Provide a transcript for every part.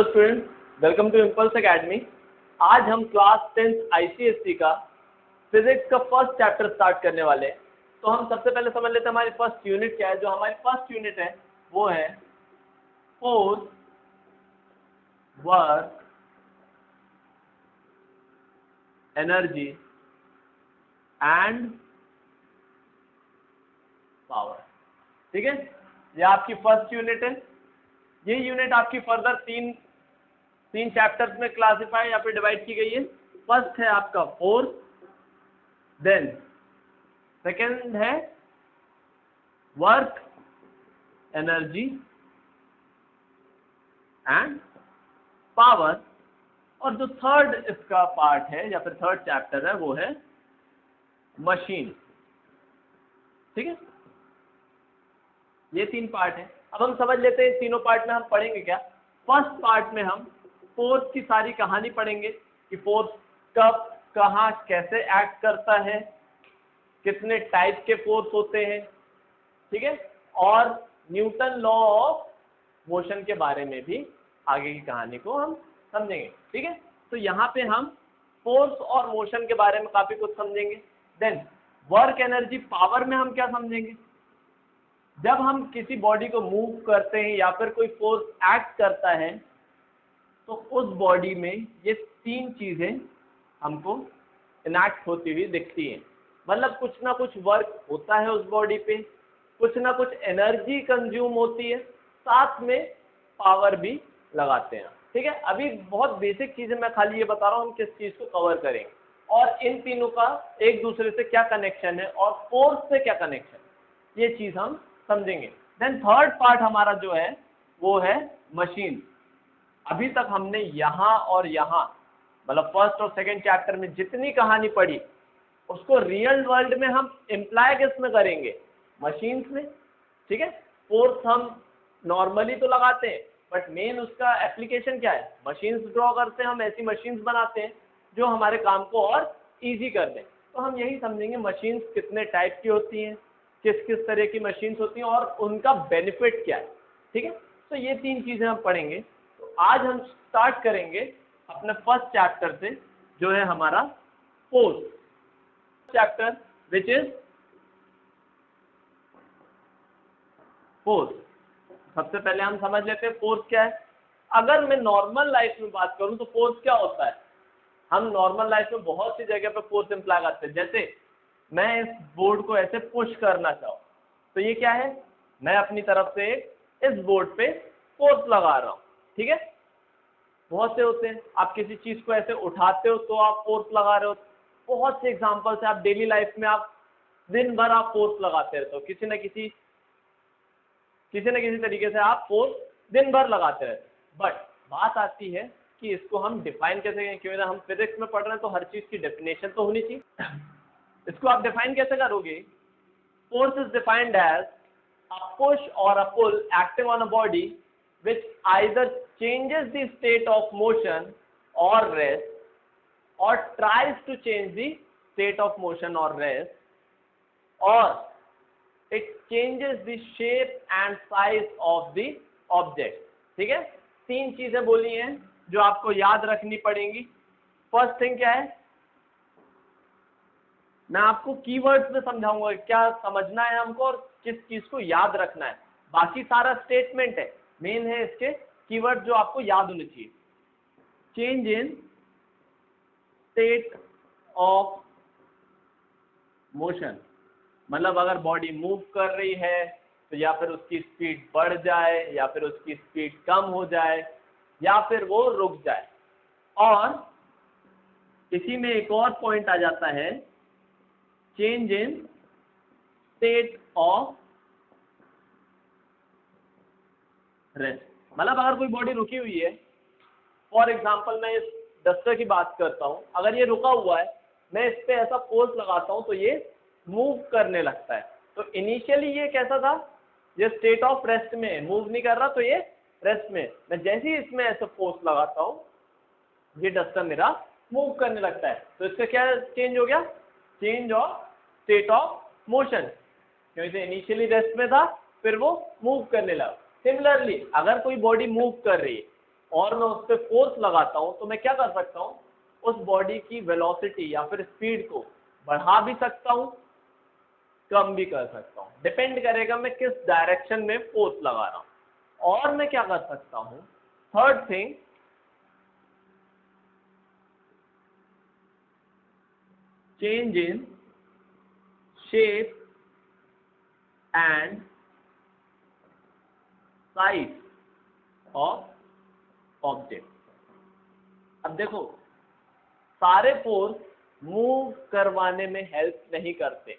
Hello student, welcome to Impulse Academy. आज हम class 10th ICSE का फिजिक्स का फर्स्ट चैप्टर स्टार्ट करने वाले हैं। तो हम सबसे पहले समझ लेते हैं हमारी फर्स्ट यूनिट क्या है। जो हमारी फर्स्ट यूनिट है वो है force, work, energy and power. ठीक है, ये आपकी फर्स्ट यूनिट है। ये यूनिट आपकी फर्दर तीन चैप्टर्स में क्लासिफाई या फिर डिवाइड की गई है। फर्स्ट है आपका फोर्स, देन सेकेंड है वर्क, एनर्जी एंड पावर, और जो थर्ड इसका पार्ट है या फिर थर्ड चैप्टर है वो है मशीन। ठीक है, ये तीन पार्ट है। अब हम समझ लेते हैं तीनों पार्ट में हम पढ़ेंगे क्या। फर्स्ट पार्ट में हम फोर्स की सारी कहानी पढ़ेंगे कि फोर्स कब, कहाँ, कैसे एक्ट करता है, कितने टाइप के फोर्स होते हैं। ठीक है, और न्यूटन लॉ ऑफ मोशन के बारे में भी आगे की कहानी को हम समझेंगे। ठीक है, तो यहाँ पे हम फोर्स और मोशन के बारे में काफी कुछ समझेंगे। देन वर्क, एनर्जी, पावर में हम क्या समझेंगे। जब हम किसी बॉडी को मूव करते हैं या फिर कोई फोर्स एक्ट करता है तो उस बॉडी में ये तीन चीजें हमको इनैक्ट होती हुई दिखती हैं। मतलब कुछ ना कुछ वर्क होता है उस बॉडी पे, कुछ ना कुछ एनर्जी कंज्यूम होती है, साथ में पावर भी लगाते हैं। ठीक है, अभी बहुत बेसिक चीजें मैं खाली ये बता रहा हूँ हम किस चीज को कवर करेंगे और इन तीनों का एक दूसरे से क्या कनेक्शन है और फोर्स से क्या कनेक्शन है, ये चीज हम समझेंगे। देन थर्ड पार्ट हमारा जो है वो है मशीन। अभी तक हमने यहाँ और यहाँ मतलब फर्स्ट और सेकंड चैप्टर में जितनी कहानी पढ़ी उसको रियल वर्ल्ड में हम इम्प्लाई किस में करेंगे, मशीन्स में। ठीक है, फोर्स हम नॉर्मली तो लगाते हैं बट मेन उसका एप्लीकेशन क्या है, मशीन्स ड्रॉ करते हैं, हम ऐसी मशीन्स बनाते हैं जो हमारे काम को और ईजी कर दें। तो हम यही समझेंगे मशीन्स कितने टाइप की होती हैं, किस किस तरह की मशीन्स होती हैं और उनका बेनिफिट क्या है। ठीक है, तो ये तीन चीजें हम पढ़ेंगे। तो आज हम स्टार्ट करेंगे अपने फर्स्ट चैप्टर से जो है हमारा force chapter, which is force. सबसे पहले हम समझ लेते हैं फोर्स क्या है। अगर मैं नॉर्मल लाइफ में बात करूं तो फोर्स क्या होता है। हम नॉर्मल लाइफ में बहुत सी जगह पे फोर्स इम्प्लाई करते हैं। जैसे मैं इस बोर्ड को ऐसे पुश करना चाहूँ तो ये क्या है, मैं अपनी तरफ से इस बोर्ड पे फोर्स लगा रहा हूँ। ठीक है, बहुत से होते हैं, आप किसी चीज को ऐसे उठाते हो तो आप फोर्स लगा रहे हो। बहुत से एग्जांपल्स है, आप डेली लाइफ में आप दिन भर आप फोर्स लगाते रहते हो, किसी न किसी तरीके से आप फोर्स दिन भर लगाते रहते हो। बट बात आती है कि इसको हम डिफाइन कैसे करें, क्योंकि हम फिजिक्स में पढ़ रहे हैं तो हर चीज की डेफिनेशन तो होनी चाहिए। इसको आप डिफाइन कैसे करोगे। Force is defined as a push or a pull acting on a body which either changes the state of motion or rest or tries to change the state of motion or rest or it changes the shape and size of the object। ठीक है, तीन चीजें बोली हैं जो आपको याद रखनी पड़ेंगी। फर्स्ट थिंग क्या है, मैं आपको कीवर्ड्स में समझाऊंगा क्या समझना है हमको और किस चीज को याद रखना है। बाकी सारा स्टेटमेंट है, मेन है इसके कीवर्ड जो आपको याद होने चाहिए। Change in state of motion, मतलब अगर बॉडी मूव कर रही है तो या फिर उसकी स्पीड बढ़ जाए या फिर उसकी स्पीड कम हो जाए या फिर वो रुक जाए। और इसी में एक और पॉइंट आ जाता है, change in state of rest. मतलब अगर कोई बॉडी रुकी हुई है, फॉर एग्जाम्पल मैं इस डस्टर की बात करता हूं, अगर ये रुका हुआ है, मैं इस पे ऐसा फोर्स लगाता हूं तो ये मूव करने लगता है। तो इनिशियली ये कैसा था, ये स्टेट ऑफ रेस्ट में मूव नहीं कर रहा, तो ये रेस्ट में। मैं जैसे ही इसमें ऐसा फोर्स लगाता हूं ये डस्टर मेरा मूव करने लगता है। तो इसका क्या चेंज हो गया, change of state of motion, क्योंकि इनिशियली रेस्ट में था फिर वो मूव करने लगा। सिमिलरली अगर कोई बॉडी मूव कर रही है और मैं उस पर फोर्स लगाता हूँ तो मैं क्या कर सकता हूँ, उस बॉडी की वेलोसिटी या फिर स्पीड को बढ़ा भी सकता हूँ, कम भी कर सकता हूँ, डिपेंड करेगा मैं किस डायरेक्शन में फोर्स लगा रहा हूँ। और मैं क्या कर सकता हूँ, third thing, change in shape and size of object. अब देखो, सारे फोर्स मूव करवाने में हेल्प नहीं करते,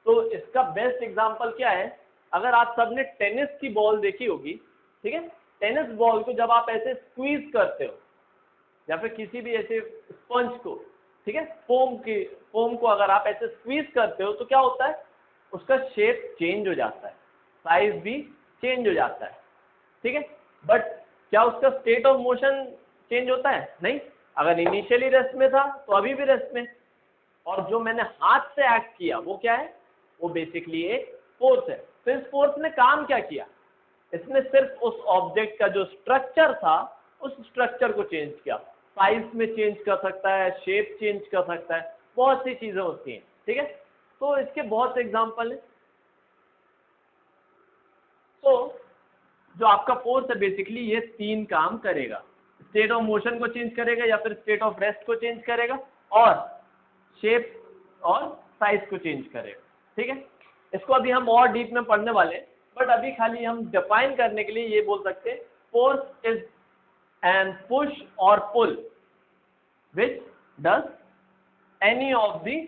तो इसका बेस्ट एग्जांपल क्या है, अगर आप सबने टेनिस की बॉल देखी होगी, ठीक है, टेनिस बॉल को जब आप ऐसे स्क्वीज करते हो या फिर किसी भी ऐसे स्पंज को, ठीक है, फोम को अगर आप ऐसे स्क्वीज करते हो तो क्या होता है, उसका शेप चेंज हो जाता है, साइज भी चेंज हो जाता है, ठीक है। बट क्या उसका स्टेट ऑफ मोशन चेंज होता है? नहीं। अगर इनिशियली रेस्ट में था तो अभी भी रेस्ट में। और जो मैंने हाथ से एक्ट किया वो क्या है, वो बेसिकली एक फोर्स है। तो इस फोर्स ने काम क्या किया, इसने सिर्फ उस ऑब्जेक्ट का जो स्ट्रक्चर था उस स्ट्रक्चर को चेंज किया, साइज में चेंज कर सकता है, शेप चेंज कर सकता है, बहुत सी चीजें होती हैं, ठीक है। तो इसके बहुत से एग्जाम्पल हैं। तो जो आपका फोर्स है बेसिकली ये 3 काम करेगा, स्टेट ऑफ मोशन को चेंज करेगा या फिर स्टेट ऑफ रेस्ट को चेंज करेगा और शेप और साइज को चेंज करेगा, ठीक है। इसको अभी हम और डीप में पढ़ने वाले हैं, बट अभी खाली हम डिफाइन करने के लिए ये बोल सकते हैं, force is an push or pull which does any of the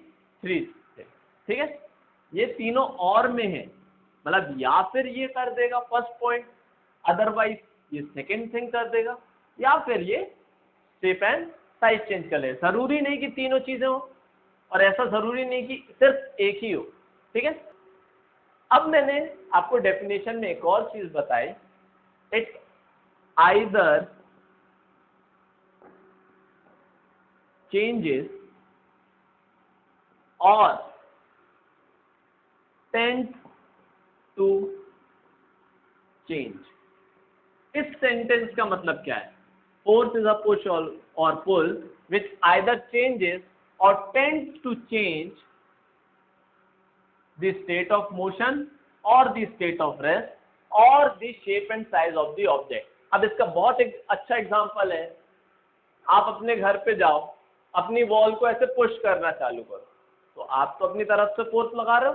3, ठीक है। ये तीनों और में है, मतलब या फिर ये कर देगा फर्स्ट पॉइंट, अदरवाइज ये सेकंड थिंग कर देगा, या फिर ये शेप एंड साइज चेंज कर ले। जरूरी नहीं कि तीनों चीजें हो और ऐसा जरूरी नहीं कि सिर्फ एक ही हो, ठीक है। अब मैंने आपको डेफिनेशन में एक और चीज बताई, it either changes or tends to change. इस सेंटेंस का मतलब क्या है, force is a push or pull which either changes or tends to change the state of motion or the state of rest or the shape and size of the object। अब इसका बहुत एक अच्छा example है, आप अपने घर पे जाओ, अपनी वॉल को ऐसे पुश करना चालू करो, तो आप तो अपनी तरफ से फोर्स लगा रहे हो,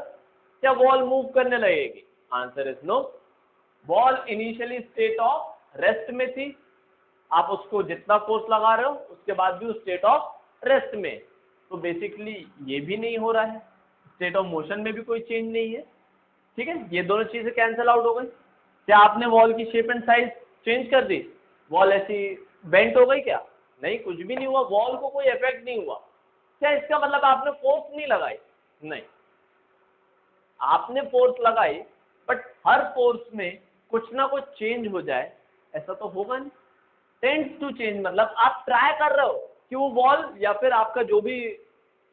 क्या वॉल मूव करने लगेगी? Answer is no. Wall initially state of rest में थी, आप उसको जितना फोर्स लगा रहे हो उसके बाद भी उस स्टेट ऑफ रेस्ट में, तो बेसिकली ये भी नहीं हो रहा है, स्टेट ऑफ मोशन में भी कोई चेंज नहीं है, ठीक है। ये दोनों चीजें कैंसिल आउट हो गई। क्या आपने वॉल की शेप एंड साइज चेंज कर दी, वॉल ऐसी बेंट हो गई क्या? नहीं, कुछ भी नहीं हुआ, वॉल को कोई इफेक्ट नहीं हुआ। क्या इसका मतलब आपने फोर्स नहीं लगाई? नहीं, आपने फोर्स लगाई, बट हर फोर्स में कुछ ना कुछ चेंज हो जाए ऐसा तो होगा नहीं। टेंड्स टू चेंज मतलब आप ट्राई कर रहे हो कि वो वॉल या फिर आपका जो भी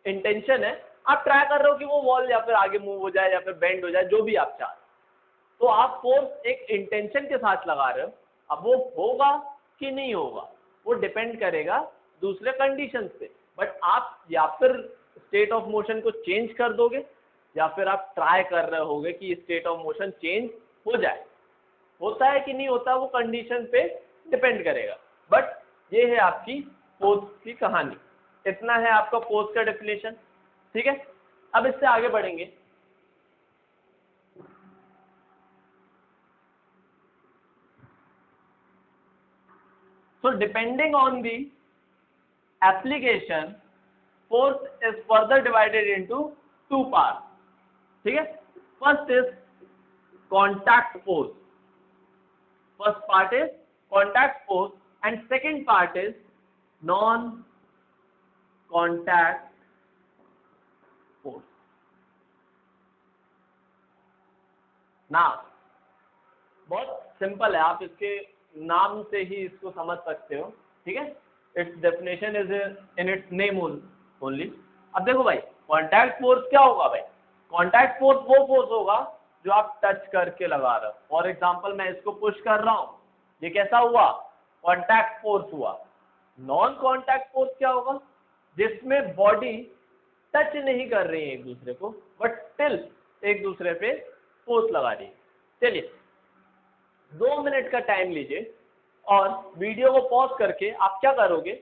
इंटेंशन है, आप ट्राई कर रहे हो कि वो वॉल या फिर आगे मूव हो जाए या फिर बेंड हो जाए, जो भी आप चाहते, तो आप फोर्स एक इंटेंशन के साथ लगा रहे हो। अब वो होगा कि नहीं होगा वो डिपेंड करेगा दूसरे कंडीशन पे, बट आप या फिर स्टेट ऑफ मोशन को चेंज कर दोगे या फिर आप ट्राई कर रहे होगे कि स्टेट ऑफ मोशन चेंज हो जाए। होता है कि नहीं होता वो कंडीशन पे डिपेंड करेगा, बट ये है आपकी फोर्स की कहानी। इतना है आपका फोर्स का डेफिनेशन, ठीक है। अब इससे आगे बढ़ेंगे। So depending on the application, force is further divided into 2 parts, ठीक है। First is contact force, first part is contact force and second part is non contact force। ना बहुत सिंपल है, आप इसके नाम से ही इसको समझ सकते हो, ठीक है। It's definition is in its name only. अब देखो भाई, कांटेक्ट फोर्स क्या होगा भाई? कांटेक्ट फोर्स वो फोर्स होगा जो आप टच करके लगा रहे हो। फॉर एग्जांपल मैं इसको पुश कर रहा हूँ, ये कैसा हुआ? कॉन्टैक्ट फोर्स हुआ। नॉन कॉन्टैक्ट फोर्स क्या होगा? जिसमें बॉडी टच नहीं कर रही है एक दूसरे को, बट स्टिल एक दूसरे पे फोर्स लगा रही है। चलिए 2 मिनट का टाइम लीजिए और वीडियो को पॉज करके आप क्या करोगे,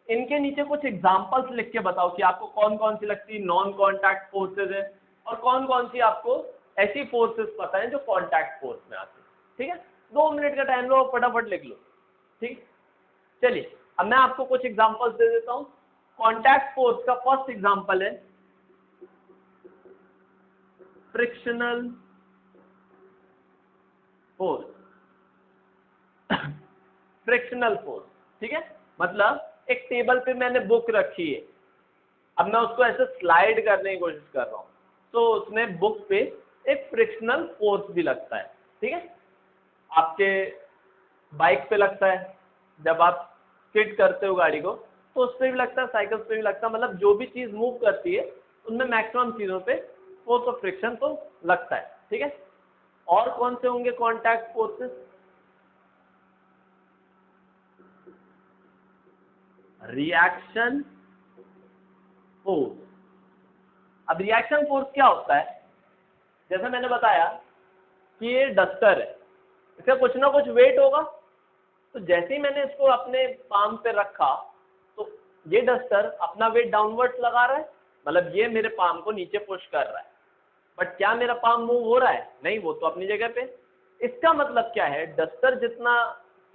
इनके नीचे कुछ एग्जांपल्स लिख के बताओ कि आपको कौन कौन सी लगती नॉन कॉन्टैक्ट फोर्सेज है और कौन कौन सी आपको ऐसी फोर्सेस पता है जो कॉन्टैक्ट फोर्स में आती है। ठीक है, 2 मिनट का टाइम लो, फटाफट लिख लो। ठीक, चलिए अब मैं आपको कुछ एग्जांपल्स दे देता हूं। कॉन्टैक्ट फोर्स का फर्स्ट एग्जांपल है फ्रिक्शनल फोर्स। फ्रिक्शनल फोर्स, ठीक है, मतलब एक टेबल पे मैंने बुक रखी है, अब मैं उसको ऐसे स्लाइड करने की कोशिश कर रहा हूं, तो उसमें बुक पे एक फ्रिक्शनल फोर्स भी लगता है। ठीक है, आपके बाइक पे लगता है, जब आप स्किड करते हो गाड़ी को तो उस पर भी लगता है, साइकिल पे भी लगता है, मतलब जो भी चीज मूव करती है उनमें मैक्सिमम चीजों पे फोर्स ऑफ फ्रिक्शन तो लगता है। ठीक है, और कौन से होंगे कॉन्टैक्ट फोर्सेस? Reaction force. अब रिएक्शन फोर्स क्या होता है? जैसे मैंने बताया कि ये डस्टर है, इसका कुछ ना कुछ वेट होगा, तो जैसे ही मैंने इसको अपने पाम पे रखा तो ये डस्टर अपना वेट डाउनवर्ड्स लगा रहा है, मतलब ये मेरे पाम को नीचे पुश कर रहा है, बट क्या मेरा पाम मूव हो रहा है? नहीं, वो तो अपनी जगह पे। इसका मतलब क्या है, डस्टर जितना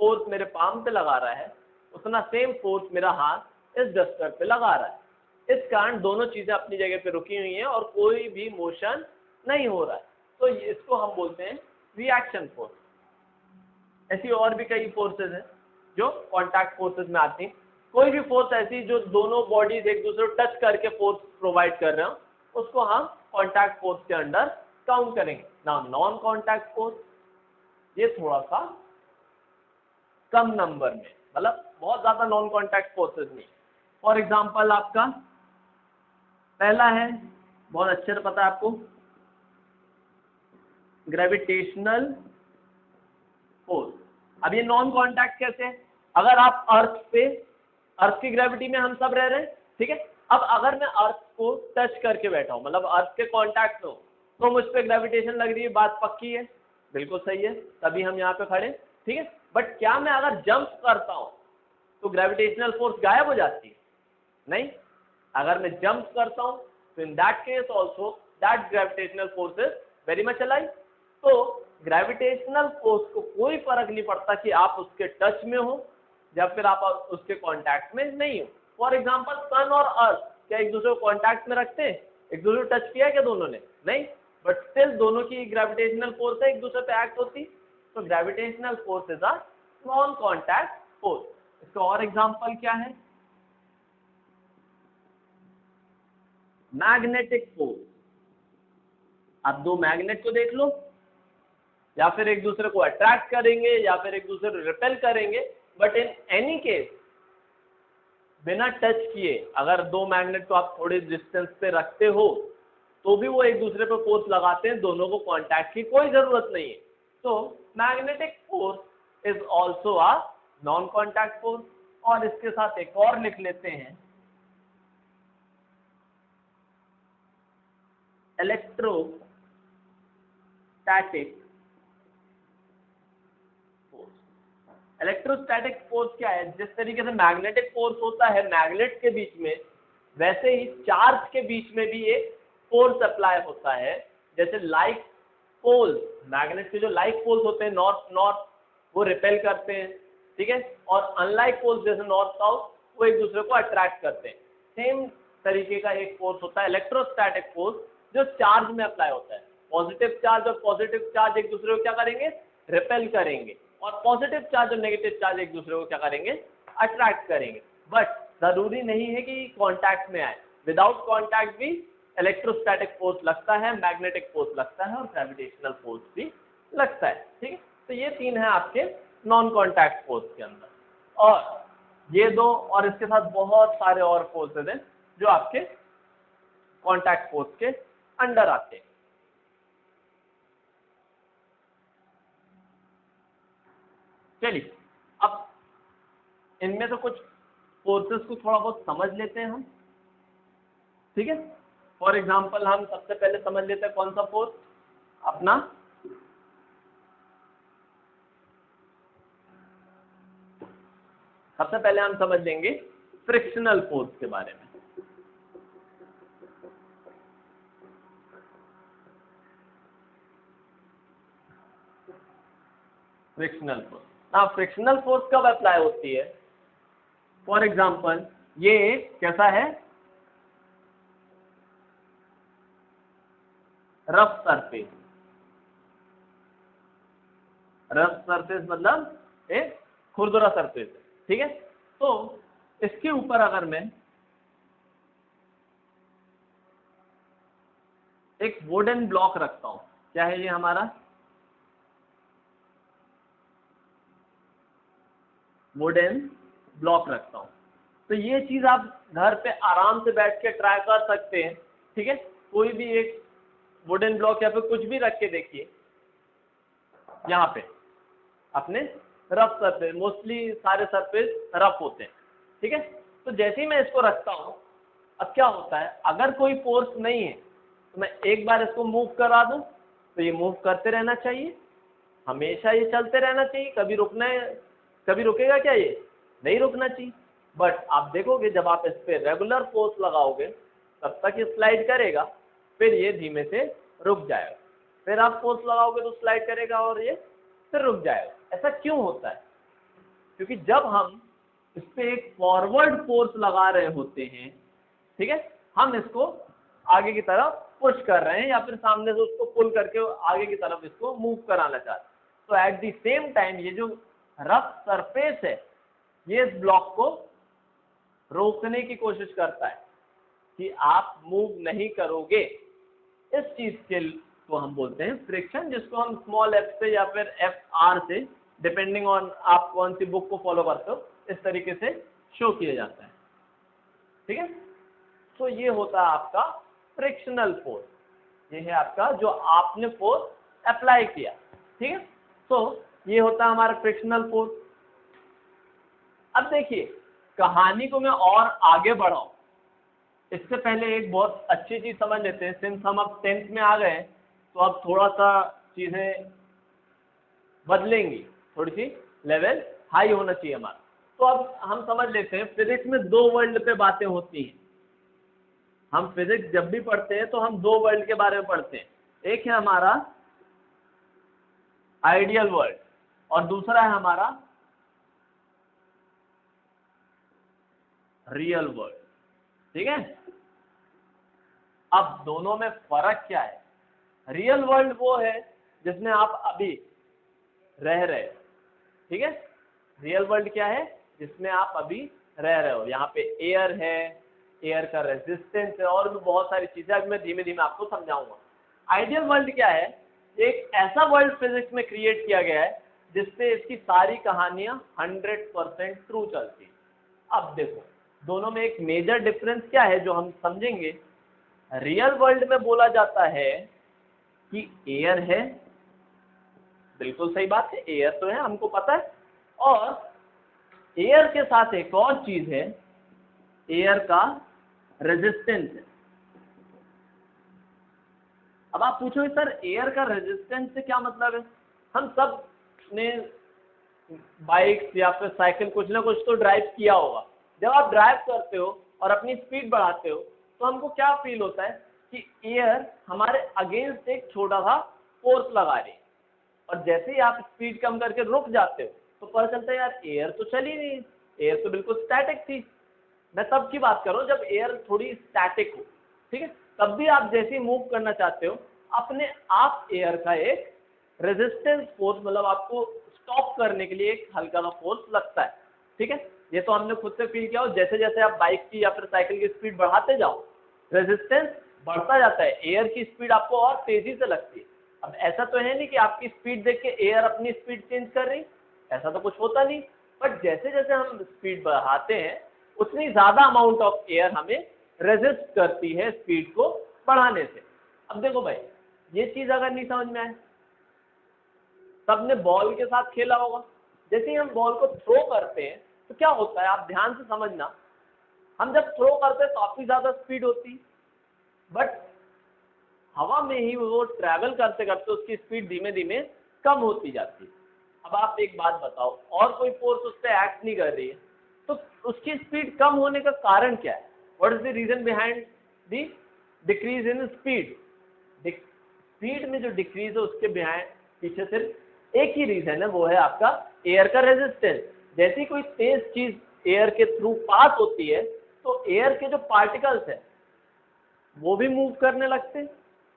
फोर्स मेरे पाम पे लगा रहा है उतना सेम फोर्स मेरा हाथ इस डस्टर पे लगा रहा है। इस कारण दोनों चीजें अपनी जगह पे रुकी हुई हैं और कोई भी मोशन नहीं हो रहा है, तो इसको हम बोलते हैं रिएक्शन फोर्स। ऐसी और भी कई फोर्सेज हैं जो कॉन्टैक्ट फोर्सेज में आती हैं। कोई भी फोर्स ऐसी जो दोनों बॉडीज एक दूसरे को टच करके फोर्स प्रोवाइड कर रहे हो उसको हम कॉन्टैक्ट फोर्स के अंडर काउंट करेंगे ना। नॉन कॉन्टैक्ट फोर्स ये थोड़ा सा कम नंबर में, मतलब बहुत ज्यादा नॉन कॉन्टैक्ट फोर्सेज नहीं। फॉर एग्जाम्पल आपका पहला है, बहुत अच्छे से पता है आपको, ग्रेविटेशनल फोर्स। अब ये नॉन कॉन्टैक्ट कैसे है? अगर आप अर्थ की ग्रेविटी में हम सब रह रहे हैं, ठीक है, अब अगर मैं अर्थ को टच करके बैठा हूं, मतलब अर्थ के कॉन्टैक्ट में हूं, तो मुझ पर ग्रेविटेशन लग रही है, बात पक्की है, बिल्कुल सही है, तभी हम यहाँ पे खड़े। ठीक है, बट क्या मैं अगर जंप करता हूं तो ग्रेविटेशनल फोर्स गायब हो जाती है? नहीं, अगर मैं जंप करता हूं तो in that case also that gravitational force is very much alive. तो ग्रेविटेशनल फोर्स को कोई फर्क नहीं पड़ता कि आप उसके टच में हो या फिर आप उसके कांटेक्ट में नहीं हो। फॉर एग्जांपल सन और अर्थ क्या एक दूसरे को कांटेक्ट में रखते हैं? एक दूसरे को टच किया क्या दोनों ने? नहीं, बट स्टिल दोनों की ग्रेविटेशनल फोर्स है, एक दूसरे पे एक्ट होती। तो gravitational force is a non contact force. इसका और एग्जांपल क्या है? Magnetic force. आप दो मैग्नेट को देख लो, या फिर एक दूसरे को अट्रैक्ट करेंगे या फिर एक दूसरे को रिपेल करेंगे, बट इन एनी केस बिना टच किए अगर दो मैग्नेट को आप थोड़े डिस्टेंस पे रखते हो तो भी वो एक दूसरे पे फोर्स लगाते हैं, दोनों को कांटेक्ट की कोई जरूरत नहीं है। तो magnetic force is also a non contact force. और इसके साथ एक और लिख लेते हैं, इलेक्ट्रोस्टैटिक फोर्स। इलेक्ट्रोस्टैटिक फोर्स क्या है? जिस तरीके से मैग्नेटिक फोर्स होता है मैग्नेट के बीच में, वैसे ही चार्ज के बीच में भी एक फोर्स अप्लाई होता है। जैसे लाइक पोल, मैग्नेट के जो लाइक पोल्स होते हैं नॉर्थ नॉर्थ, वो रिपेल करते हैं, ठीक है, और अनलाइक पोल्स जैसे नॉर्थ साउथ वो एक दूसरे को अट्रैक्ट करते हैं। सेम तरीके का एक फोर्स होता है इलेक्ट्रोस्टैटिक फोर्स, जो चार्ज में अप्लाई होता है। पॉजिटिव चार्ज और पॉजिटिव चार्ज एक दूसरे को क्या करेंगे? रिपेल करेंगे, और पॉजिटिव चार्ज और नेगेटिव चार्ज एक दूसरे को क्या करेंगे? अट्रैक्ट करेंगे। बट जरूरी नहीं है कि कांटेक्ट में आए, विदाउट कांटेक्ट भी इलेक्ट्रोस्टैटिक फोर्स लगता है, मैग्नेटिक फोर्स लगता है और ग्रेविटेशनल फोर्स भी लगता है। ठीक है, तो ये तीन है आपके नॉन कांटेक्ट फोर्स के अंदर, और ये दो और इसके साथ बहुत सारे और फोर्सेज हैं जो आपके कांटेक्ट फोर्स के अंडर आते हैं। चलिए अब इनमें से कुछ फोर्सेस को थोड़ा बहुत समझ लेते हैं हम, ठीक है। फॉर एग्जाम्पल हम सबसे पहले समझ लेते हैं कौन सा फोर्स, अपना सबसे पहले हम समझ लेंगे फ्रिक्शनल फोर्स के बारे में। फ्रिक्शनल फोर्स, हाँ फ्रिक्शनल फोर्स कब अप्लाई होती है? फॉर एग्जाम्पल ये कैसा है, रफ सरफेस। रफ सरफेस मतलब एक खुरदुरा सरफेस है, ठीक है। तो इसके ऊपर अगर मैं एक वुडन ब्लॉक रखता हूं, क्या है ये हमारा वुडन ब्लॉक रखता हूं, तो ये चीज आप घर पे आराम से बैठ के ट्राई कर सकते हैं, ठीक है। कोई भी एक वुडन ब्लॉक या फिर कुछ भी रख के देखिए, यहाँ पे अपने रफ सरफेस, मोस्टली सारे सरफेस रफ होते हैं, ठीक है। तो जैसे ही मैं इसको रखता हूँ, अब क्या होता है, अगर कोई फोर्स नहीं है तो मैं एक बार इसको मूव करा दूं तो ये मूव करते रहना चाहिए, हमेशा ये चलते रहना चाहिए, कभी रुकना है, कभी रुकेगा क्या? ये नहीं रुकना चाहिए। बट आप देखोगे जब आप इस पे रेगुलर फोर्स लगाओगे तब तक ये स्लाइड करेगा, फिर ये धीमे से रुक जाएगा, फिर आप फोर्स लगाओगे तो स्लाइड करेगा और ये फिर रुक जाएगा। ऐसा क्यों होता है? क्योंकि जब हम इस पे एक फॉरवर्ड फोर्स लगा रहे होते हैं, ठीक है, हम इसको आगे की तरफ पुश कर रहे हैं या फिर सामने से उसको पुल करके आगे की तरफ इसको मूव कराना चाहते हैं, तो एट द सेम टाइम ये जो रफ सरफेस है ये इस ब्लॉक को रोकने की कोशिश करता है कि आप मूव नहीं करोगे। इस चीज के को हम बोलते हैं फ्रिक्शन, जिसको हम स्मॉल एफ से या फिर एफ आर से, डिपेंडिंग ऑन आप कौन सी बुक को फॉलो करते हो, इस तरीके से शो किया जाता है, ठीक है। तो ये होता है आपका फ्रिक्शनल फोर्स, ये है आपका जो आपने फोर्स अप्लाई किया, ठीक है। तो ये होता है हमारा फ्रिक्शनल फोर्स। अब देखिए, कहानी को मैं और आगे बढ़ाऊं इससे पहले एक बहुत अच्छी चीज समझ लेते हैं। सिंस हम अब 10th में आ गए तो अब थोड़ा सा चीजें बदलेंगी, थोड़ी सी लेवल हाई होना चाहिए हमारा। तो अब हम समझ लेते हैं, फिजिक्स में दो वर्ल्ड पे बातें होती हैं। हम फिजिक्स जब भी पढ़ते हैं तो हम दो वर्ल्ड के बारे में पढ़ते हैं, एक है हमारा आइडियल वर्ल्ड और दूसरा है हमारा रियल वर्ल्ड, ठीक है। अब दोनों में फर्क क्या है? रियल वर्ल्ड वो है जिसमें आप अभी रह रहे हो, ठीक है। रियल वर्ल्ड क्या है? जिसमें आप अभी रह रहे हो। यहाँ पे एयर है, एयर का रेजिस्टेंस है और भी बहुत सारी चीजें, अभी मैं धीमे धीमे आपको समझाऊंगा। आइडियल वर्ल्ड क्या है? एक ऐसा वर्ल्ड फिजिक्स में क्रिएट किया गया है जिससे इसकी सारी कहानियां 100% ट्रू चलती है। अब देखो, दोनों में एक मेजर डिफरेंस क्या है जो हम समझेंगे। रियल वर्ल्ड में बोला जाता है कि एयर है, बिल्कुल सही बात है, एयर तो है, हमको पता है, और एयर के साथ एक और चीज है, एयर का रेजिस्टेंस है। अब आप पूछोगे सर एयर का रेजिस्टेंस से क्या मतलब है? हम सब ने बाइक या फिर साइकिल कुछ ना कुछ तो ड्राइव किया होगा। जब आप ड्राइव करते हो और अपनी स्पीड बढ़ाते हो तो हमको क्या फील होता है कि एयर हमारे अगेंस्ट एक छोटा सा फोर्स लगा रही है, और जैसे ही आप स्पीड कम करके रुक जाते हो तो पता चलता है यार एयर तो चली नहीं, एयर तो बिल्कुल स्टैटिक थी। मैं तब की बात कर रहा हूँ जब एयर थोड़ी स्टैटिक हो, ठीक है। तब भी आप जैसे ही मूव करना चाहते हो अपने आप एयर का एक रेजिस्टेंस फोर्स, मतलब आपको स्टॉप करने के लिए एक हल्का सा फोर्स लगता है, ठीक है। ये तो हमने खुद से फील किया हो, जैसे जैसे आप बाइक की या फिर साइकिल की स्पीड बढ़ाते जाओ रेजिस्टेंस बढ़ता जाता है, एयर की स्पीड आपको और तेजी से लगती है। अब ऐसा तो है नहीं कि आपकी स्पीड देख के एयर अपनी स्पीड चेंज कर रही, ऐसा तो कुछ होता नहीं। बट जैसे जैसे हम स्पीड बढ़ाते हैं उतनी ज्यादा अमाउंट ऑफ एयर हमें रेजिस्ट करती है स्पीड को बढ़ाने से। अब देखो भाई, ये चीज अगर नहीं समझ में आए, सबने बॉल के साथ खेला होगा, जैसे ही हम बॉल को थ्रो करते हैं तो क्या होता है, आप ध्यान से समझना, हम जब थ्रो करते हैं काफी ज्यादा स्पीड होती, बट हवा में ही वो ट्रैवल करते करते उसकी स्पीड धीमे धीमे कम होती जाती है। अब आप एक बात बताओ, और कोई फोर्स उस पर एक्ट नहीं कर रही है, तो उसकी स्पीड कम होने का कारण क्या है? What is the reason behind the decrease in speed? Speed में जो डिक्रीज है उसके बिहाइंड पीछे सिर्फ एक ही रीजन है, वो है आपका एयर का रेजिस्टेंस। जैसे ही कोई तेज चीज एयर के थ्रू पास होती है तो एयर के जो पार्टिकल्स है वो भी मूव करने लगते हैं,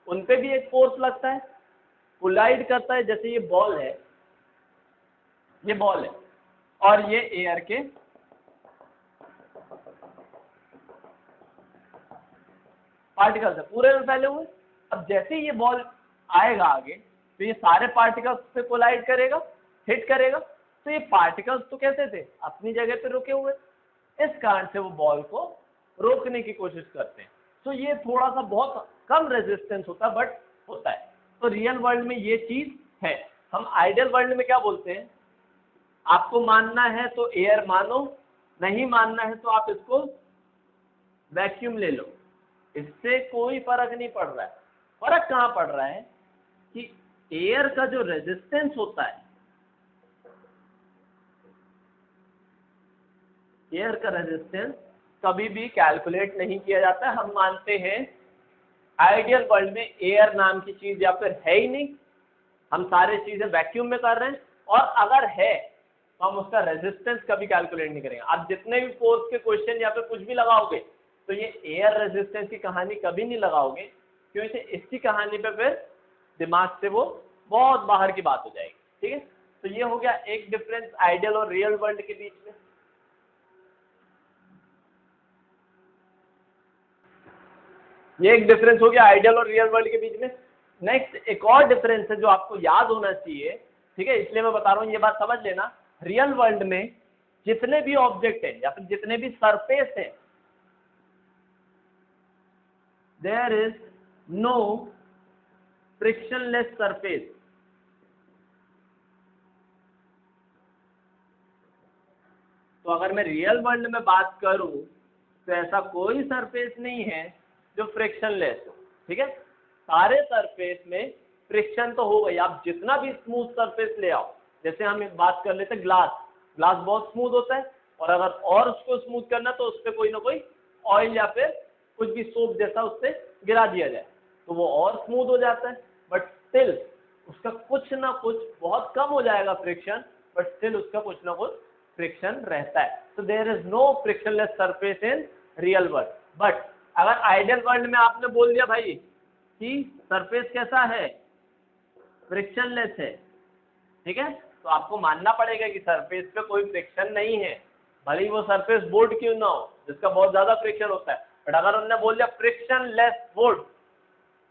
उन पे भी एक फोर्स लगता है, कोलाइड करता है। जैसे ये बॉल है, ये बॉल है और ये एयर के पार्टिकल्स है, पूरे में फैले हुए। अब जैसे ही ये बॉल आएगा आगे तो ये सारे पार्टिकल्स पे कोलाइड करेगा, हिट करेगा, तो ये पार्टिकल्स तो कैसे थे, अपनी जगह पे रुके हुए, इस कारण से वो बॉल को रोकने की कोशिश करते हैं। तो ये थोड़ा सा बहुत कम रेजिस्टेंस होता है, बट होता है। तो रियल वर्ल्ड में ये चीज है। हम आइडियल वर्ल्ड में क्या बोलते हैं, आपको मानना है तो एयर मानो, नहीं मानना है तो आप इसको वैक्यूम ले लो, इससे कोई फर्क नहीं पड़ रहा है। फर्क कहाँ पड़ रहा है कि एयर का जो रेजिस्टेंस होता है, एयर का रेजिस्टेंस कभी भी कैलकुलेट नहीं किया जाता है। हम मानते हैं आइडियल वर्ल्ड में एयर नाम की चीज या फिर है ही नहीं, हम सारे चीजें वैक्यूम में कर रहे हैं, और अगर है तो हम उसका रेजिस्टेंस कभी कैलकुलेट नहीं करेंगे। आप जितने भी फोर्स के क्वेश्चन या फिर कुछ भी लगाओगे तो ये एयर रेजिस्टेंस की कहानी कभी नहीं लगाओगे, क्योंकि इसकी कहानी पे फिर दिमाग से वो बहुत बाहर की बात हो जाएगी। ठीक है, तो ये हो गया एक डिफरेंस आइडियल और रियल वर्ल्ड के बीच में। ये एक डिफरेंस हो गया आइडियल और रियल वर्ल्ड के बीच में। नेक्स्ट एक और डिफरेंस है जो आपको याद होना चाहिए, ठीक है, इसलिए मैं बता रहा हूं, ये बात समझ लेना। रियल वर्ल्ड में जितने भी ऑब्जेक्ट हैं या फिर जितने भी सरफेस हैं, there is no frictionless surface. तो अगर मैं रियल वर्ल्ड में बात करूं तो ऐसा कोई सरफेस नहीं है जो फ्रिक्शनलेस हो। ठीक है, सारे सरफेस में फ्रिक्शन तो हो गई। आप जितना भी स्मूथ सरफेस ले आओ, जैसे हम एक बात कर लेते हैं ग्लास, ग्लास बहुत स्मूथ होता है, और अगर और उसको स्मूथ करना तो उस पर कोई ना कोई ऑयल या फिर कुछ भी सोप जैसा उससे गिरा दिया जाए तो वो और स्मूथ हो जाता है, बट स्टिल उसका कुछ ना कुछ बहुत कम हो जाएगा फ्रिक्शन, बट स्टिल उसका कुछ ना कुछ फ्रिक्शन रहता है। तो there is no frictionless surface in real world. But अगर आइडियल वर्ल्ड में आपने बोल दिया भाई कि सरफेस कैसा है, फ्रिक्शनलेस है, ठीक है, तो आपको मानना पड़ेगा कि सरफेस पे कोई फ्रिक्शन नहीं है, भले ही वो सरफेस बोर्ड क्यों ना हो जिसका बहुत ज्यादा फ्रिक्शन होता है। बट अगर उन्होंने बोल दिया फ्रिक्शनलेस बोर्ड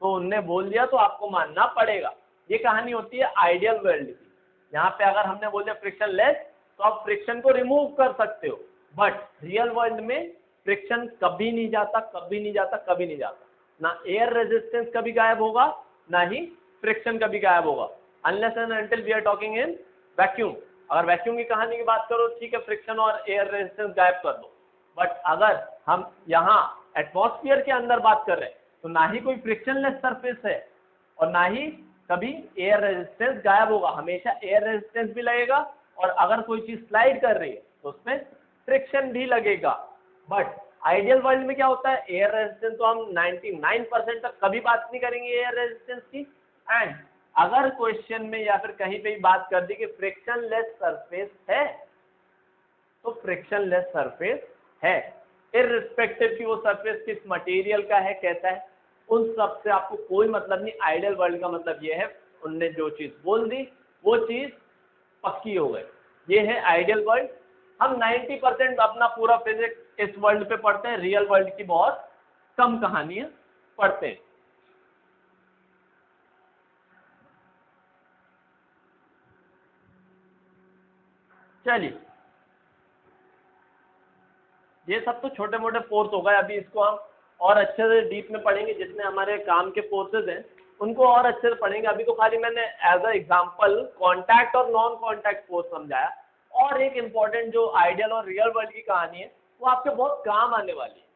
तो उनने बोल दिया तो आपको मानना पड़ेगा। ये कहानी होती है आइडियल वर्ल्ड की। यहाँ पे अगर हमने बोल दिया फ्रिक्शनलेस तो आप फ्रिक्शन को रिमूव कर सकते हो, बट रियल वर्ल्ड में फ्रिक्शन कभी नहीं जाता, कभी नहीं जाता, कभी नहीं जाता। ना एयर रेजिस्टेंस कभी गायब होगा, ना ही फ्रिक्शन कभी गायब होगा, unless and until we are talking in vacuum. अगर वैक्यूम की कहानी की बात करो, ठीक है, फ्रिक्शन और एयर रेजिस्टेंस गायब कर दो, बट अगर हम यहाँ एटमॉस्फेयर के अंदर बात कर रहे हैं तो ना ही कोई फ्रिक्शनलेस सरफेस है और ना ही कभी एयर रेजिस्टेंस गायब होगा, हमेशा एयर रेजिस्टेंस भी लगेगा, और अगर कोई चीज स्लाइड कर रही है तो उसमें फ्रिक्शन भी लगेगा। बट आइडियल वर्ल्ड में क्या होता है, एयर रेजिस्टेंस तो हम 99% तक कभी बात नहीं करेंगे एयर रेजिस्टेंस की, एंड अगर क्वेश्चन में या फिर कहीं पे भी बात कर दी कि फ्रिक्शनलेस सरफेस है तो फ्रिक्शनलेस सरफेस है, इररिस्पेक्टिव कि वो सरफेस किस मटेरियल का है, कैसा है, उन सब से आपको कोई मतलब नहीं। आइडियल वर्ल्ड का मतलब ये है उनने जो चीज बोल दी वो चीज पक्की हो गई। ये है आइडियल वर्ल्ड। हम 90% अपना पूरा फिजिक्स इस वर्ल्ड पे पढ़ते हैं, रियल वर्ल्ड की बहुत कम कहानियां पढ़ते हैं। चलिए, ये सब तो छोटे मोटे फोर्स हो गए, अभी इसको हम और अच्छे से डीप में पढ़ेंगे, जितने हमारे काम के फोर्सेज हैं उनको और अच्छे से पढ़ेंगे। अभी तो खाली मैंने एज अ एग्जांपल कांटेक्ट और नॉन कांटेक्ट फोर्स समझाया, और एक इम्पॉर्टेंट जो आइडियल और रियल वर्ल्ड की कहानी है वो आपके बहुत काम आने वाली है।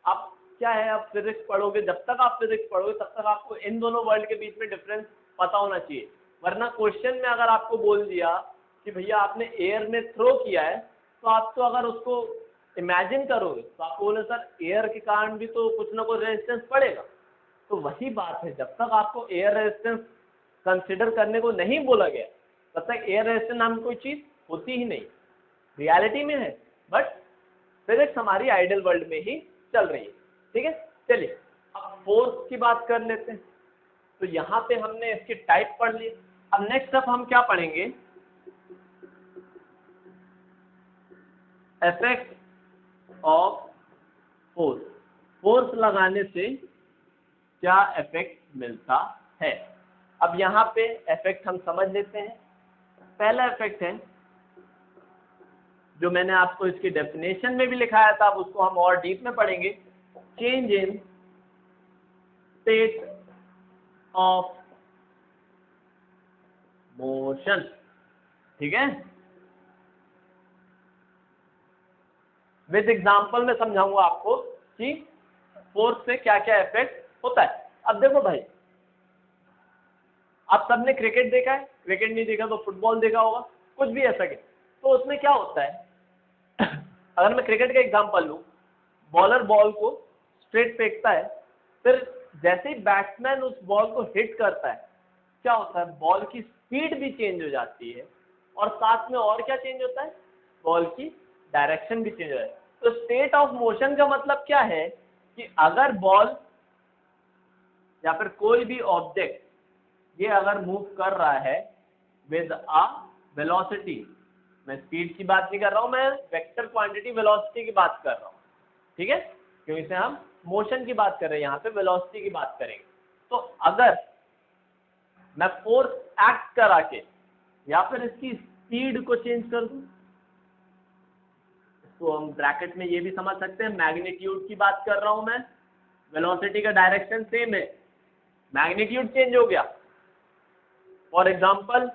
आप क्या है, आप फिजिक्स पढ़ोगे, जब तक आप फिजिक्स पढ़ोगे तब तक आपको इन दोनों वर्ल्ड के बीच में डिफरेंस पता होना चाहिए। वरना क्वेश्चन में अगर आपको बोल दिया कि भैया आपने एयर में थ्रो किया है, तो आप तो अगर उसको इमेजिन करोगे तो आप बोले सर एयर के कारण भी तो कुछ ना कुछ रेजिस्टेंस पड़ेगा। तो वही बात है, जब तक आपको एयर रेजिस्टेंस कंसिडर करने को नहीं बोला गया तब तक एयर रेजिस्टेंस नाम की कोई चीज़ होती ही नहीं। रियलिटी में है, बट फिजिक्स हमारी आइडियल वर्ल्ड में ही चल रही है। ठीक है, चलिए अब फोर्स की बात कर लेते हैं। तो यहाँ पे हमने इसकी टाइप पढ़ ली। अब नेक्स्ट स्टेप हम क्या पढ़ेंगे, इफेक्ट ऑफ फोर्स। फोर्स लगाने से क्या इफेक्ट मिलता है। अब यहाँ पे इफेक्ट हम समझ लेते हैं। पहला इफेक्ट है जो मैंने आपको इसकी डेफिनेशन में भी लिखाया था, अब उसको हम और डीप में पढ़ेंगे। Change in state of motion. ठीक है, विद एग्जांपल में समझाऊंगा आपको कि फोर्स से क्या क्या इफेक्ट होता है। अब देखो भाई, आप सबने क्रिकेट देखा है, क्रिकेट नहीं देखा तो फुटबॉल देखा होगा, कुछ भी ऐसा के। तो उसमें क्या होता है अगर मैं क्रिकेट का एग्जांपल लूं, बॉलर बॉल को स्ट्रेट फेंकता है, फिर जैसे ही बैट्समैन उस बॉल को हिट करता है क्या होता है, बॉल की स्पीड भी चेंज हो जाती है और साथ में और क्या चेंज होता है, बॉल की डायरेक्शन भी चेंज हो जाती है। तो स्टेट ऑफ मोशन का मतलब क्या है कि अगर बॉल या फिर कोई भी ऑब्जेक्ट ये अगर मूव कर रहा है विद अ वेलोसिटी, मैं स्पीड की बात नहीं कर रहा हूं, मैं वेक्टर क्वांटिटी वेलोसिटी की बात कर रहा हूं। ठीक है, क्योंकि इसे हम मोशन की बात कर रहे हैं, यहाँ पे वेलोसिटी की बात करेंगे। तो अगर मैं फोर्स एक्ट करा के या फिर इसकी स्पीड को चेंज कर दूं, इसको हम ब्रैकेट में ये भी समझ सकते हैं, मैग्नीट्यूड की बात कर रहा हूं मैं, वेलोसिटी का डायरेक्शन सेम है, मैग्नीट्यूड चेंज हो गया। फॉर एग्जाम्पल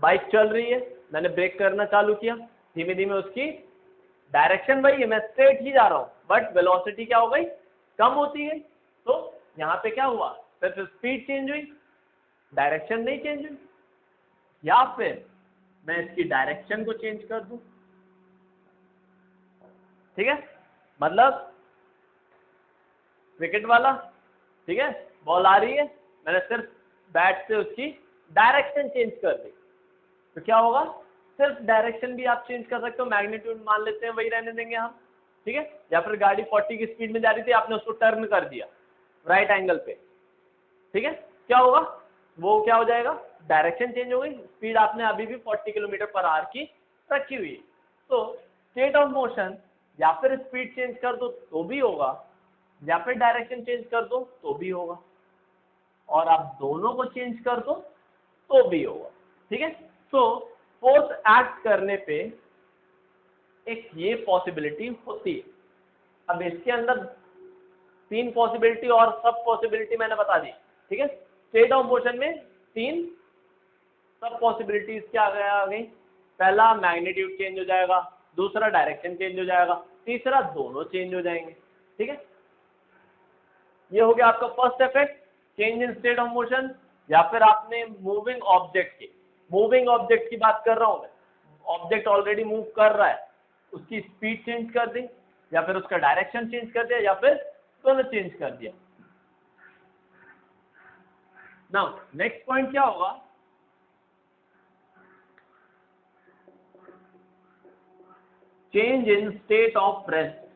बाइक चल रही है, मैंने ब्रेक करना चालू किया, धीमे धीमे उसकी डायरेक्शन वही है, मैं स्ट्रेट ही जा रहा हूं, बट वेलोसिटी क्या हो गई, कम होती है। तो यहाँ पे क्या हुआ, सिर्फ स्पीड चेंज हुई, डायरेक्शन नहीं चेंज हुई। या फिर मैं इसकी डायरेक्शन को चेंज कर दूं। ठीक है, मतलब क्रिकेट वाला, ठीक है, बॉल आ रही है, मैंने सिर्फ बैट से उसकी डायरेक्शन चेंज कर दी, तो क्या होगा, सिर्फ डायरेक्शन भी आप चेंज कर सकते हो, मैग्नीट्यूड मान लेते हैं वही रहने देंगे हम। ठीक है, या फिर गाड़ी 40 की स्पीड में जा रही थी, आपने उसको टर्न कर दिया राइट एंगल पे, ठीक है, क्या होगा, वो क्या हो जाएगा, डायरेक्शन चेंज हो गई, स्पीड आपने अभी भी 40 किलोमीटर पर आवर की रखी हुई है। तो स्टेट ऑफ मोशन या फिर स्पीड चेंज कर दो तो भी होगा, या फिर डायरेक्शन चेंज कर दो तो भी होगा, और आप दोनों को चेंज कर दो तो भी होगा। ठीक है, तो फोर्स एक्ट करने पे एक ये पॉसिबिलिटी होती है। अब इसके अंदर 3 पॉसिबिलिटी और सब पॉसिबिलिटी मैंने बता दी। ठीक है, स्टेट ऑफ मोशन में 3 सब पॉसिबिलिटीज क्या आ गई, पहला मैग्नीट्यूड चेंज हो जाएगा, दूसरा डायरेक्शन चेंज हो जाएगा, तीसरा दोनों चेंज हो जाएंगे। ठीक है, ये हो गया आपका first effect, change in state of motion. या फिर आपने मूविंग ऑब्जेक्ट की बात कर रहा हूं मैं, ऑब्जेक्ट ऑलरेडी मूव कर रहा है, उसकी स्पीड चेंज कर दी, या फिर उसका डायरेक्शन चेंज कर दिया, या फिर दोनों चेंज कर दिया। नाउ नेक्स्ट पॉइंट क्या होगा, change in state of rest.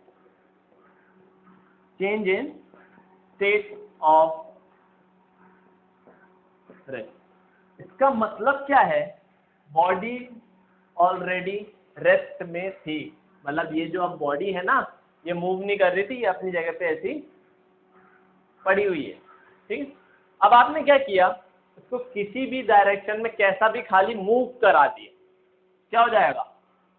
Change in state of rest, इसका मतलब क्या है, बॉडी ऑलरेडी रेस्ट में थी, मतलब ये जो अब बॉडी है ना, ये मूव नहीं कर रही थी, ये अपनी जगह पे ऐसी पड़ी हुई है। ठीक है, अब आपने क्या किया, इसको किसी भी डायरेक्शन में कैसा भी खाली मूव करा दिया, क्या हो जाएगा,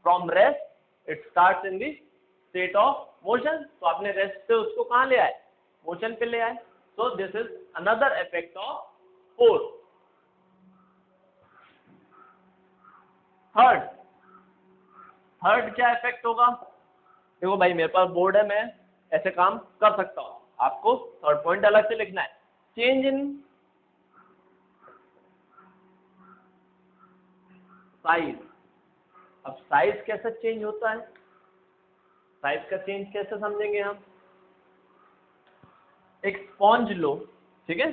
from rest it starts in the state of motion. तो आपने रेस्ट से उसको कहां ले आए, मोशन पे ले आए। So this is another effect of force. Third क्या इफेक्ट होगा? देखो भाई मेरे पास बोर्ड है, मैं ऐसे काम कर सकता हूँ, आपको थर्ड पॉइंट अलग से लिखना है। Change in size. अब साइज कैसे चेंज होता है? साइज का चेंज कैसे समझेंगे हम? एक स्पॉन्ज लो, ठीक है,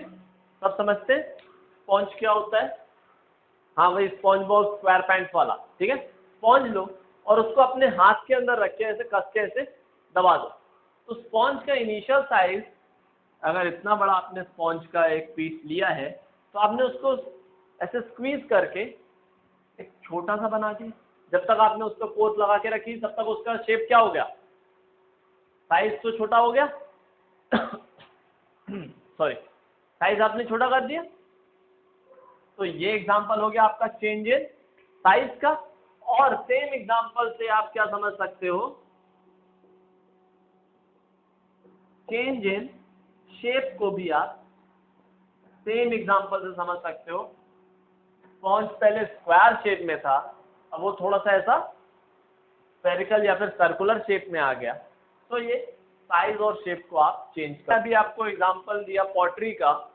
सब समझते हैं स्पॉन्ज क्या होता है? हाँ वही स्पॉन्ज बॉक्स स्क्वायर पैंट्स वाला, ठीक है। स्पॉन्ज लो और उसको अपने हाथ के अंदर रख के ऐसे कस के ऐसे दबा दो, तो स्पॉन्ज का इनिशियल साइज, अगर इतना बड़ा आपने स्पॉन्ज का एक पीस लिया है तो आपने उसको ऐसे स्क्वीज करके एक छोटा सा बना दिया। जब तक आपने उसको फोर्स लगा के रखी तब तक उसका शेप क्या हो गया? साइज तो छोटा हो गया। सॉरी, साइज आपने छोटा कर दिया। तो ये एग्जांपल हो गया आपका चेंज इन साइज का। और सेम एग्जांपल से आप क्या समझ सकते हो? चेंज इन शेप को भी आप सेम एग्जांपल से समझ सकते हो। स्पॉन्ज पहले स्क्वायर शेप में था, अब वो थोड़ा सा ऐसा स्फेरिकल या फिर सर्कुलर शेप में आ गया, तो ये साइज और शेप को आप चेंज कर। अभी आपको एग्जांपल दिया पॉटरी का,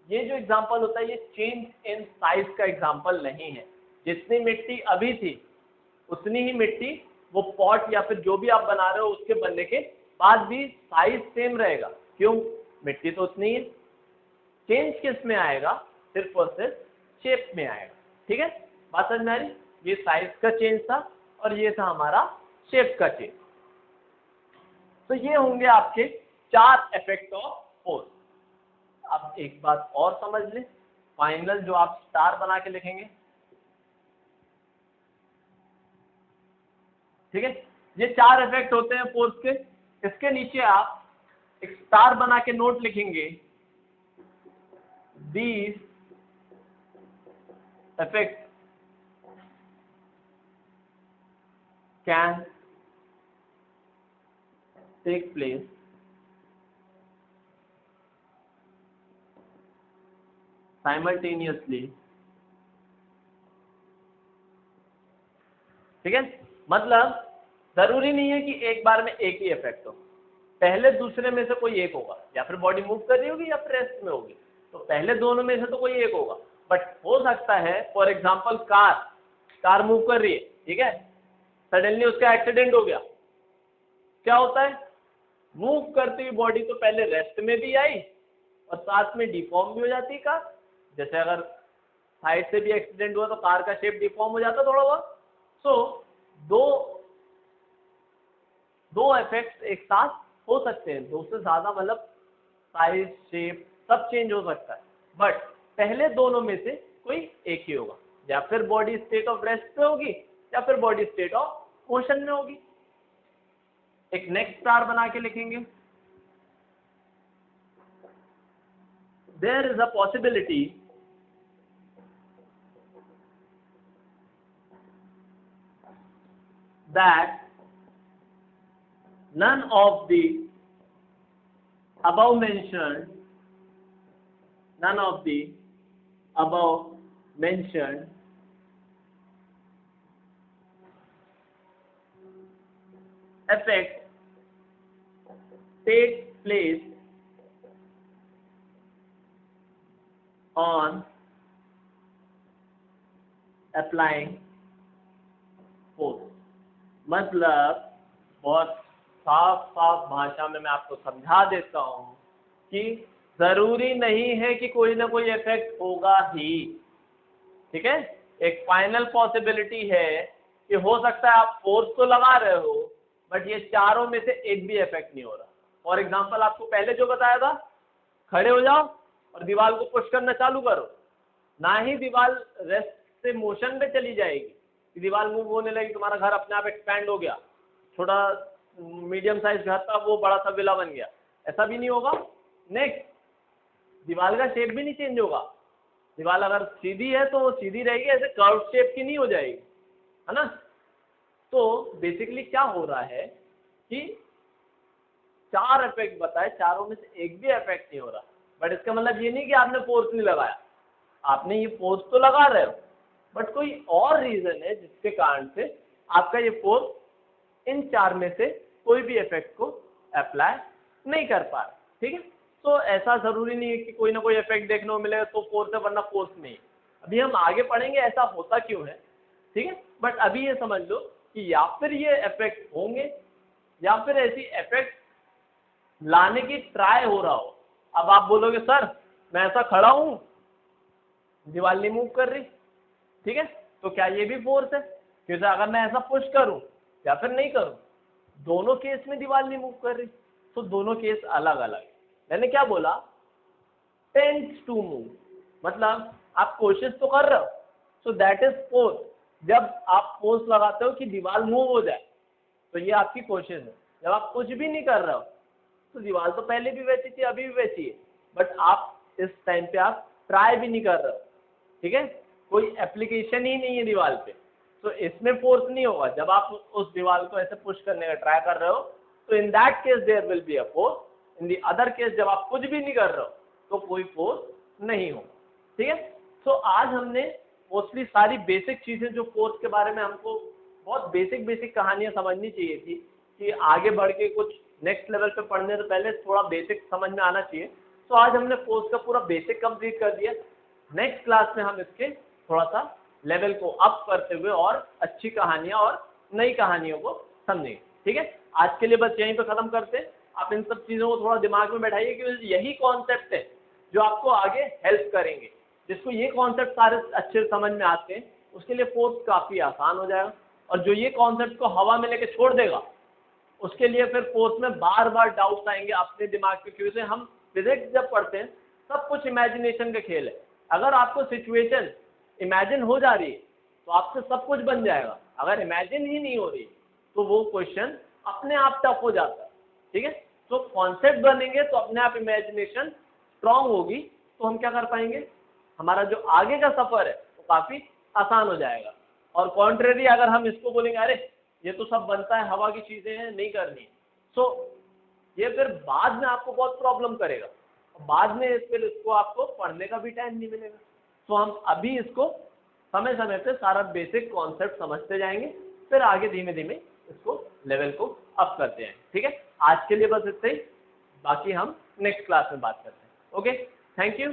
ये जो एग्जांपल होता है ये चेंज इन साइज का एग्जांपल नहीं है। जितनी मिट्टी अभी थी उतनी ही मिट्टी वो पॉट या फिर जो भी आप बना रहे हो उसके बनने के बाद भी साइज सेम रहेगा। क्यों? मिट्टी तो उतनी ही। चेंज किस में आएगा? सिर्फ और सिर्फ शेप में आएगा। ठीक है, बात समझ में आ रही? ये साइज का चेंज था और ये था हमारा शेप का चेंज। तो ये होंगे आपके 4 इफेक्ट ऑफ फोर्स। अब एक बात और समझ लें, फाइनल जो आप स्टार बना के लिखेंगे, ठीक है, ये 4 इफेक्ट होते हैं फोर्स के। इसके नीचे आप एक स्टार बना के नोट लिखेंगे, these effects can take place simultaneously। ठीक है, मतलब जरूरी नहीं है कि एक बार में एक ही इफेक्ट हो, पहले दूसरे में से कोई एक होगा, या फिर बॉडी मूव कर रही होगी या फिर रेस्ट में होगी, तो पहले दोनों में से तो कोई एक होगा। बट हो सकता है फॉर एग्जांपल कार मूव कर रही है, ठीक है, सडनली उसका एक्सीडेंट हो गया, क्या होता है? मूव करती हुई बॉडी तो पहले रेस्ट में भी आई और साथ में डिफॉर्म भी हो जाती है कार। जैसे अगर साइड से भी एक्सीडेंट हुआ तो कार का शेप डिफॉर्म हो जाता थोड़ा बहुत। सो दो इफेक्ट्स एक साथ हो सकते हैं, 2 से ज्यादा, मतलब साइज शेप सब चेंज हो सकता है, बट पहले दोनों में से कोई एक ही होगा, या फिर बॉडी स्टेट ऑफ रेस्ट पे होगी या फिर बॉडी स्टेट ऑफ मोशन में होगी। एक नेक्स्ट स्टार बना के लिखेंगे, there is a possibility that none of the above mentioned effects take place on applying force। मतलब बहुत साफ भाषा में मैं आपको समझा देता हूं कि जरूरी नहीं है कि कोई ना कोई इफेक्ट होगा ही। ठीक है, एक फाइनल पॉसिबिलिटी है कि हो सकता है आप फोर्स तो लगा रहे हो बट ये चारों में से एक भी इफेक्ट नहीं हो रहा। फॉर एग्जांपल आपको पहले जो बताया था, खड़े हो जाओ और दीवार को पुश करना चालू करो, ना ही दीवार रेस्ट से मोशन पे चली जाएगी, दीवार मूव होने लगी, तुम्हारा घर अपने आप एक्सपैंड हो गया, छोटा मीडियम साइज घर था वो बड़ा सा विला बन गया, ऐसा भी नहीं होगा। नेक्स्ट, दीवार का शेप भी नहीं चेंज होगा। दीवार अगर सीधी है तो वो सीधी रहेगी, ऐसे कर्व शेप की नहीं हो जाएगी, है ना। तो बेसिकली क्या हो रहा है कि 4 इफेक्ट बताए, चारों में से एक भी इफेक्ट नहीं हो रहा, बट इसका मतलब ये नहीं कि आपने फोर्स नहीं लगाया, आपने ये फोर्स तो लगा रहे हो, बट कोई और रीजन है जिसके कारण से आपका ये फोर्स इन 4 में से कोई भी इफेक्ट को अप्लाई नहीं कर पा रहा, ठीक है। तो ऐसा जरूरी नहीं है कि कोई ना कोई इफेक्ट देखने को मिलेगा तो फोर्स है, वरना फोर्स नहीं। अभी हम आगे पढ़ेंगे ऐसा होता क्यों है, ठीक है। बट अभी ये समझ लो कि या फिर ये इफेक्ट होंगे या फिर ऐसी इफेक्ट लाने की ट्राई हो रहा हो। अब आप बोलोगे सर मैं ऐसा खड़ा हूं, दीवार नहीं मूव कर रही, ठीक है, तो क्या ये भी फोर्स है? क्योंकि अगर मैं ऐसा पुश करूं या फिर नहीं करूं, दोनों केस में दीवार नहीं मूव कर रही, तो दोनों केस अलग अलग है। मैंने क्या बोला? टेंड्स टू मूव, मतलब आप कोशिश तो कर रहे हो, सो दैट इज फोर्स। जब आप फोर्स लगाते हो कि दीवार मूव हो जाए तो ये आपकी कोशिश है। जब आप कुछ भी नहीं कर रहे हो तो दीवार तो पहले भी वैसी थी अभी भी वैसी है, बट आप इस टाइम पे आप ट्राई भी नहीं कर रहे हो, ठीक है, कोई एप्लीकेशन ही नहीं है दीवार पे, तो इसमें फोर्स नहीं होगा। जब आप उस दीवार को ऐसे पुश करने का ट्राई कर रहे हो तो in that case there will be a force. In the other case जब आप कुछ भी नहीं कर रहे हो तो कोई फोर्स नहीं होगा, ठीक है। तो आज हमने मोस्टली सारी बेसिक चीजें जो फोर्स के बारे में हमको बहुत बेसिक कहानियां समझनी चाहिए थी कि आगे बढ़ के कुछ नेक्स्ट लेवल पे पढ़ने से पहले थोड़ा बेसिक समझ में आना चाहिए, तो आज हमने फोर्स का पूरा बेसिक कंप्लीट कर दिया। नेक्स्ट क्लास में हम इसके थोड़ा सा लेवल को अप करते हुए और अच्छी कहानियां और नई कहानियों को समझेंगे, ठीक है। आज के लिए बस यहीं पे खत्म करते हैं। आप इन सब चीजों को थोड़ा दिमाग में बैठाइए कि यही कॉन्सेप्ट है जो आपको आगे हेल्प करेंगे। जिसको ये कॉन्सेप्ट सारे अच्छे समझ में आते हैं उसके लिए फोर्स काफी आसान हो जाएगा, और जो ये कॉन्सेप्ट को हवा में लेके छोड़ देगा उसके लिए फिर फोर्स में बार बार डाउट्स आएंगे अपने दिमाग पे, क्योंकि हम फिजिक्स जब पढ़ते हैं सब कुछ इमेजिनेशन का खेल है। अगर आपको सिचुएशन इमेजिन हो जा रही है तो आपसे सब कुछ बन जाएगा, अगर इमेजिन ही नहीं हो रही तो वो क्वेश्चन अपने आप टफ हो जाता है, ठीक है। तो कॉन्सेप्ट बनेंगे तो अपने आप इमेजिनेशन स्ट्रांग होगी, तो हम क्या कर पाएंगे, हमारा जो आगे का सफर है वो काफी आसान हो जाएगा। और कॉन्ट्रेरी अगर हम इसको बोलेंगे अरे ये तो सब बनता है, हवा की चीजें हैं, नहीं करनी, तो ये फिर बाद में आपको बहुत प्रॉब्लम करेगा, बाद में फिर इसको आपको पढ़ने का भी टाइम नहीं मिलेगा। तो हम अभी इसको समय समय पे सारा बेसिक कॉन्सेप्ट समझते जाएंगे, फिर आगे धीमे धीमे इसको लेवल को अप करते हैं, ठीक है। आज के लिए बस इतना ही, बाकी हम नेक्स्ट क्लास में बात करते हैं। Okay, thank you.